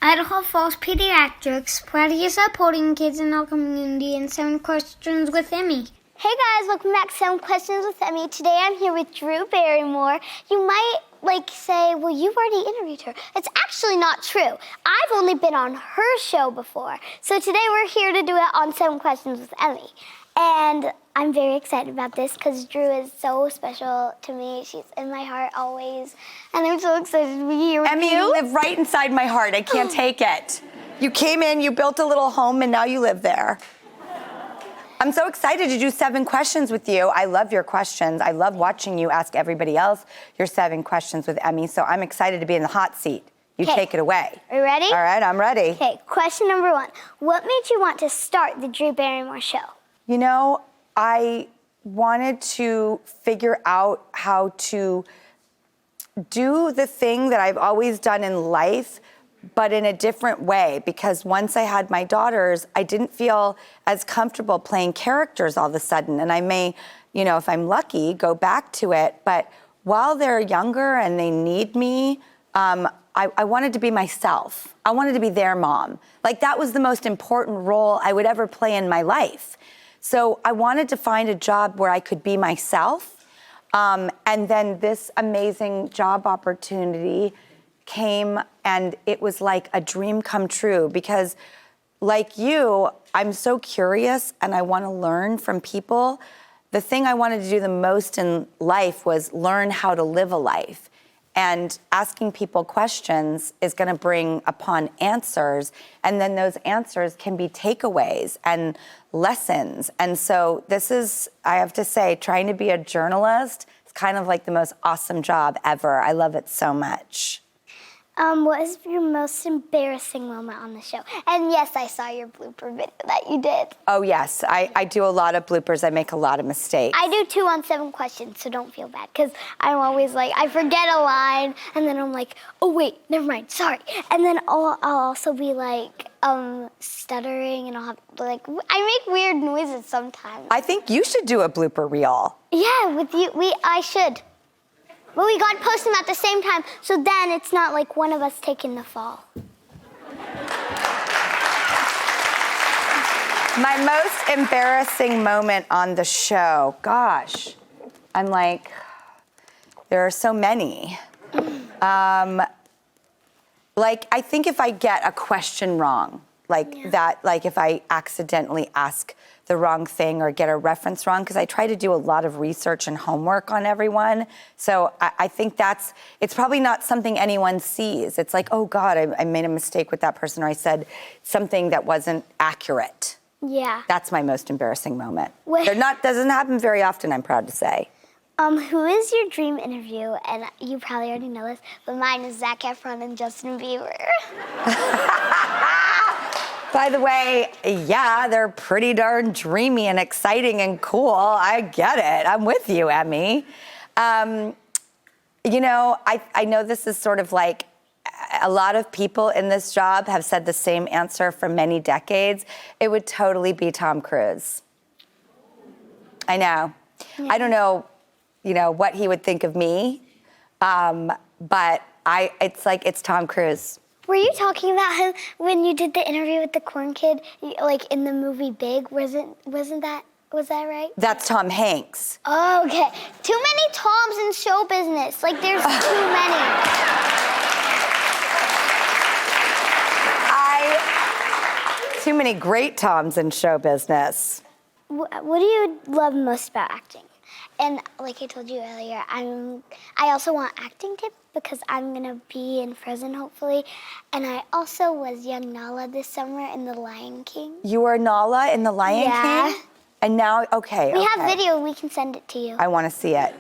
Idaho Falls Pediatrics, proudly supporting kids in our community, and 7 Questions with Emmy. Hey guys, welcome back to 7 Questions with Emmy. Today I'm here with Drew Barrymore. You might say, well, you've already interviewed her. It's actually not true. I've only been on her show before. So today we're here to do it on 7 Questions with Emmy. And I'm very excited about this because Drew is so special to me. She's in my heart always. And I'm so excited to be here with Emmy, you live right inside my heart. I can't take it. You came in, you built a little home, and now you live there. I'm so excited to do 7 questions with you. I love your questions. I love watching you ask everybody else your 7 questions with Emmy, so I'm excited to be in the hot seat. You take it away. Are you ready? All right, I'm ready. Okay, question number 1. What made you want to start the Drew Barrymore Show? You know, I wanted to figure out how to do the thing that I've always done in life, but in a different way, because once I had my daughters, I didn't feel as comfortable playing characters all of a sudden. And I may, you know, if I'm lucky, go back to it. But while they're younger and they need me, I wanted to be myself. I wanted to be their mom. Like, that was the most important role I would ever play in my life. So I wanted to find a job where I could be myself. And then this amazing job opportunity came, and it was like a dream come true, because like you, I'm so curious and I want to learn from people. The thing I wanted to do the most in life was learn how to live a life. And asking people questions is going to bring upon answers, and then those answers can be takeaways and lessons. And so this is, I have to say, trying to be a journalist is kind of like the most awesome job ever. I love it so much. What is your most embarrassing moment on the show? And yes, I saw your blooper video that you did. Oh, yes. I do a lot of bloopers. I make a lot of mistakes. I do 2 on 7 questions, so don't feel bad, because I'm always like, I forget a line, and then I'm like, oh, wait, never mind, sorry. And then I'll also be like, stuttering, and I'll have, like, I make weird noises sometimes. I think you should do a blooper reel. Yeah, with you, I should. But we got to post them at the same time, so then it's not like one of us taking the fall. My most embarrassing moment on the show, gosh, I'm like, there are so many. Like, I think if I get a question wrong, like if I accidentally ask the wrong thing or get a reference wrong, because I try to do a lot of research and homework on everyone. So I think it's probably not something anyone sees. It's like, oh God, I made a mistake with that person, or I said something that wasn't accurate. Yeah. That's my most embarrassing moment. Wait. Doesn't happen very often, I'm proud to say. Who is your dream interview? And you probably already know this, but mine is Zac Efron and Justin Bieber. By the way, yeah, they're pretty darn dreamy and exciting and cool. I get it. I'm with you, Emmy. You know, I know this is sort of like a lot of people in this job have said the same answer for many decades. It would totally be Tom Cruise. I know. Yeah. I don't know, you know, what he would think of me, but it's Tom Cruise. Were you talking about him when you did the interview with the corn kid, like in the movie Big? Was that right? That's Tom Hanks. Oh, okay. Too many Toms in show business. Like, there's too many. Too many great Toms in show business. What do you love most about acting? And like I told you earlier, I also want acting tips because I'm gonna be in Frozen hopefully, and I also was young Nala this summer in The Lion King. You were Nala in The Lion King? And now, okay. We have video, we can send it to you. I want to see it.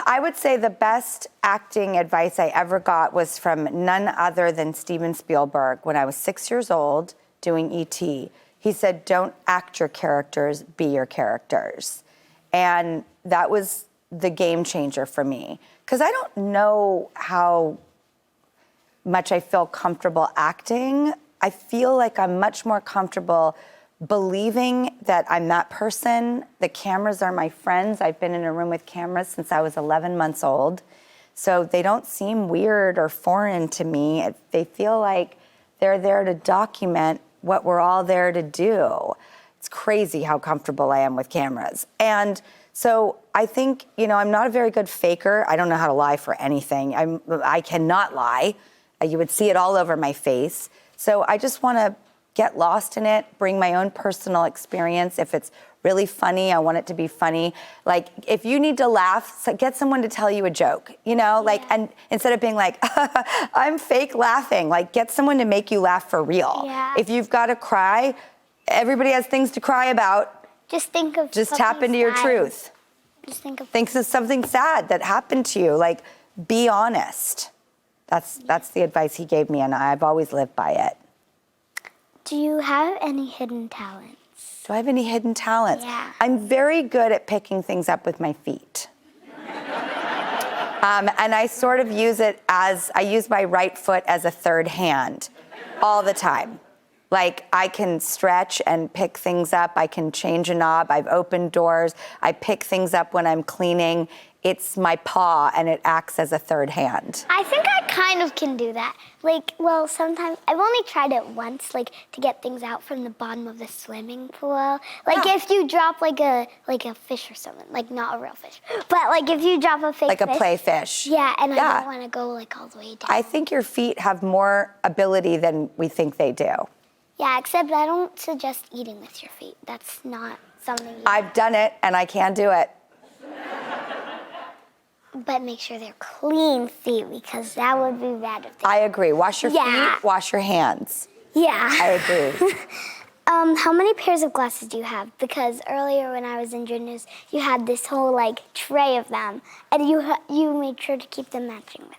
I would say the best acting advice I ever got was from none other than Steven Spielberg when I was 6 years old doing E.T. He said, don't act your characters, be your characters. And that was the game changer for me. Because I don't know how much I feel comfortable acting. I feel like I'm much more comfortable believing that I'm that person. The cameras are my friends. I've been in a room with cameras since I was 11 months old. So they don't seem weird or foreign to me. They feel like they're there to document what we're all there to do. It's crazy how comfortable I am with cameras. And so I think, I'm not a very good faker. I don't know how to lie for anything. I cannot lie. You would see it all over my face. So I just want to get lost in it, bring my own personal experience. If it's really funny, I want it to be funny. Like, if you need to laugh, get someone to tell you a joke, and instead of being like, I'm fake laughing, like, get someone to make you laugh for real. Yeah. If you've got to cry, everybody has things to cry about. Just tap into your truth. Just think of something sad that happened to you. Like, be honest. That's the advice he gave me, and I've always lived by it. Do you have any hidden talents? Do I have any hidden talents? Yeah. I'm very good at picking things up with my feet. And I sort of use I use my right foot as a third hand all the time. Like, I can stretch and pick things up. I can change a knob. I've opened doors. I pick things up when I'm cleaning. It's my paw, and it acts as a third hand. I think I kind of can do that. Sometimes I've only tried it once, to get things out from the bottom of the swimming pool. If you drop like a fish or something, not a real fish, but if you drop a fake like fish, a play fish. Yeah, and I don't want to go all the way down. I think your feet have more ability than we think they do. Yeah, except I don't suggest eating with your feet. That's not something I've done it, and I can't do it. But make sure they're clean feet, because that would be bad if they... I agree. Wash your feet, wash your hands. Yeah. I agree. How many pairs of glasses do you have? Because earlier when I was in juniors, you had this whole tray of them, and you made sure to keep them matching with me.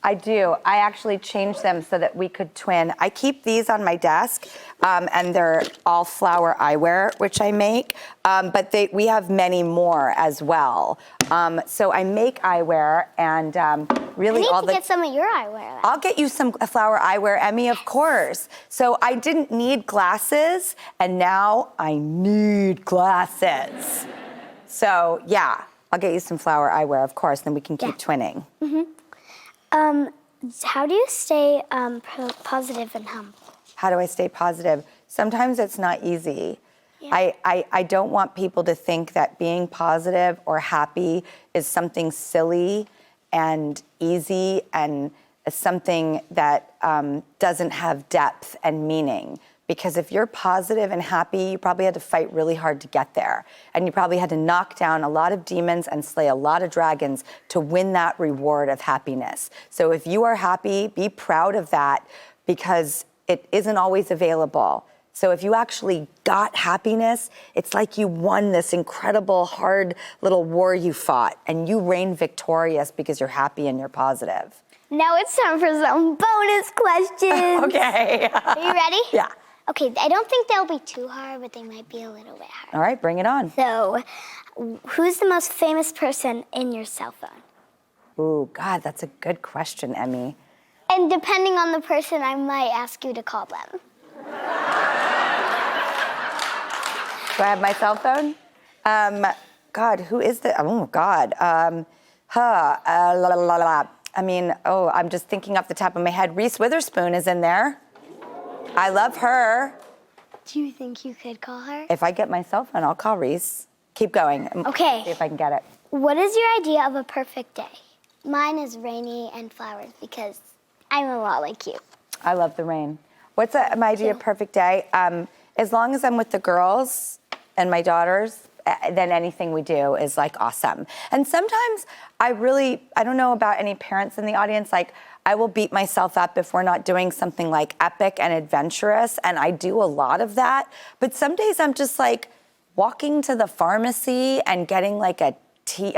I do. I actually changed them so that we could twin. I keep these on my desk, and they're all flower eyewear, which I make, but we have many more as well. So I make eyewear, and really I need to get some of your eyewear. Then. I'll get you some flower eyewear, Emmy, of course. So I didn't need glasses, and now I need glasses. So yeah, I'll get you some flower eyewear, of course, then we can keep twinning. Mm-hmm. How do you stay positive and humble? How do I stay positive? Sometimes it's not easy. Yeah. I don't want people to think that being positive or happy is something silly and easy and something that doesn't have depth and meaning. Because if you're positive and happy, you probably had to fight really hard to get there. And you probably had to knock down a lot of demons and slay a lot of dragons to win that reward of happiness. So if you are happy, be proud of that, because it isn't always available. So if you actually got happiness, it's like you won this incredible, hard little war you fought, and you reigned victorious because you're happy and you're positive. Now it's time for some bonus questions. Okay. Are you ready? Yeah. Okay, I don't think they'll be too hard, but they might be a little bit hard. All right, bring it on. So, who's the most famous person in your cell phone? Ooh, God, that's a good question, Emmy. And depending on the person, I might ask you to call them. Do I have my cell phone? God, who is the? Oh, God. I'm just thinking off the top of my head. Reese Witherspoon is in there. I love her. Do you think you could call her? If I get my cell phone, I'll call Reese. Keep going. Okay. See if I can get it. What is your idea of a perfect day? Mine is rainy and flowers, because I'm a lot like you. I love the rain. What's my idea of perfect day? As long as I'm with the girls and my daughters, then anything we do is awesome. And sometimes I don't know about any parents in the audience, I will beat myself up if we're not doing something epic and adventurous, and I do a lot of that. But some days I'm just walking to the pharmacy and getting a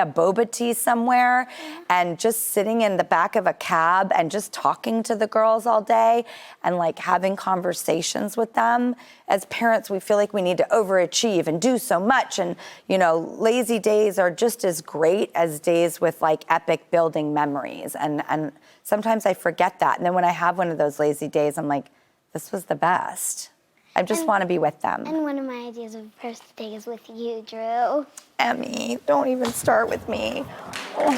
boba tea somewhere, and just sitting in the back of a cab and just talking to the girls all day and having conversations with them. As parents, we feel like we need to overachieve and do so much, and lazy days are just as great as days with epic building memories, and sometimes I forget that. And then when I have one of those lazy days, I'm like, this was the best. I just want to be with them. And one of my ideas of a perfect day is with you, Drew. Emmy, don't even start with me. Oh.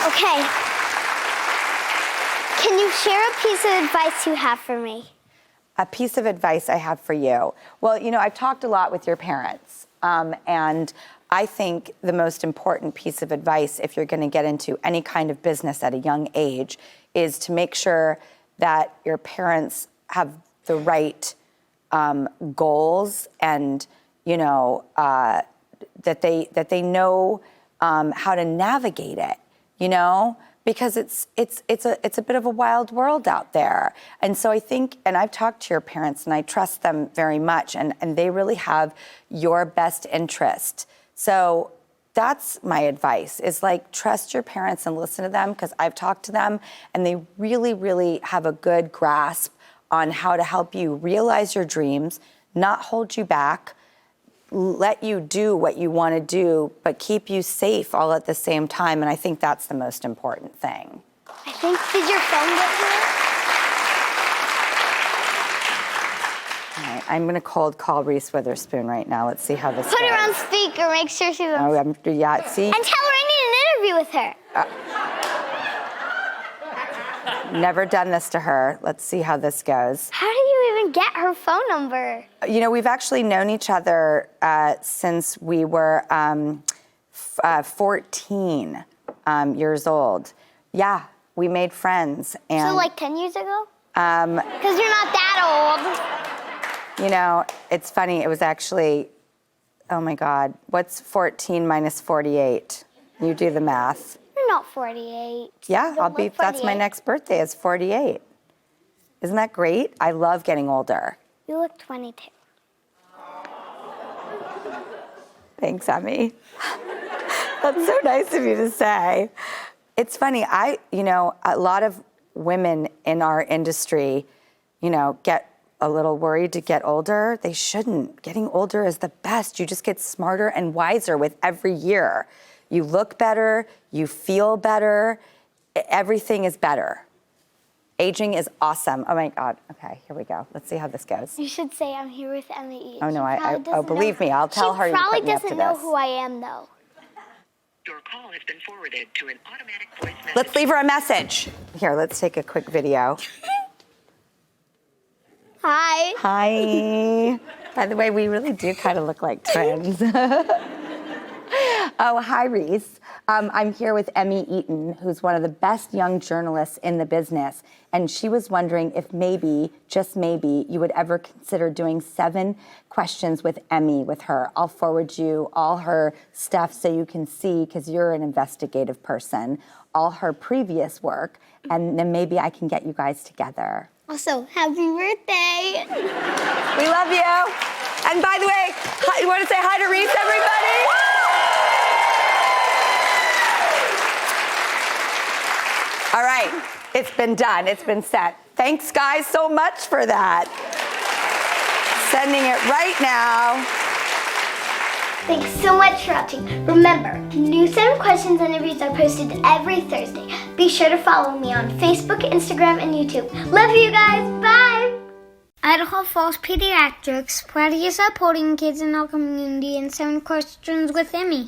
Okay. Can you share a piece of advice you have for me? A piece of advice I have for you. Well, you know, I've talked a lot with your parents, and I think the most important piece of advice if you're going to get into any kind of business at a young age is to make sure that your parents have the right goals and, you know, that they know how to navigate it, you know? Because it's a bit of a wild world out there. And so I think, and I've talked to your parents and I trust them very much, and they really have your best interest. So that's my advice, is like trust your parents and listen to them, because I've talked to them and they really, really have a good grasp on how to help you realize your dreams, not hold you back, let you do what you want to do, but keep you safe all at the same time. And I think that's the most important thing. I think, did your phone get here? All right, I'm going to cold call Reese Witherspoon right now. Let's see how this Put goes. her on speaker, make sure she's on. Oh, yeah, see? And tell her I need an interview with her. Never done this to her. Let's see how this goes. How do you even get her phone number? You know, we've actually known each other since we were 14 years old. Yeah, we made friends. And, So like 10 years ago? Because you're not that old. you know, it's funny. It was actually, oh my God, what's 14 minus 48? You do the math. You're not 48. Yeah, You I'll look be, that's my 48. next birthday is 48. Isn't that great? I love getting older. You look 22. Thanks, Emmy. That's so nice of you to say. It's funny, you know, a lot of women in our industry, you know, get a little worried to get older. They shouldn't. Getting older is the best. You just get smarter and wiser with every year. You look better, you feel better, everything is better. Aging is awesome. Oh my God. Okay, here we go. Let's see how this goes. You should say I'm here with Emmy. Oh no, believe me, I'll tell her you put me up to She probably doesn't know this. who I am though. Your call has been forwarded to an automatic voice message. Let's leave her a message. Here, let's take a quick video. Hi. Hi. By the way, we really do kind of look like twins. Oh, hi, Reese. I'm here with Emmy Eaton, who's one of the best young journalists in the business. And she was wondering if maybe, just maybe, you would ever consider doing 7 questions with Emmy with her. I'll forward you all her stuff so you can see, because you're an investigative person, all her previous work. And then maybe I can get you guys together. Also, happy birthday. We love you. And by the way, you want to say hi to Reese, everybody? All right, it's been done. It's been set. Thanks, guys, so much for that. Sending it right now. Thanks so much for watching. Remember, new 7 questions and interviews are posted every Thursday. Be sure to follow me on Facebook, Instagram, and YouTube. Love you guys. Bye. Idaho Falls Pediatrics, proudly supporting kids in our community, and 7 questions with Emmy.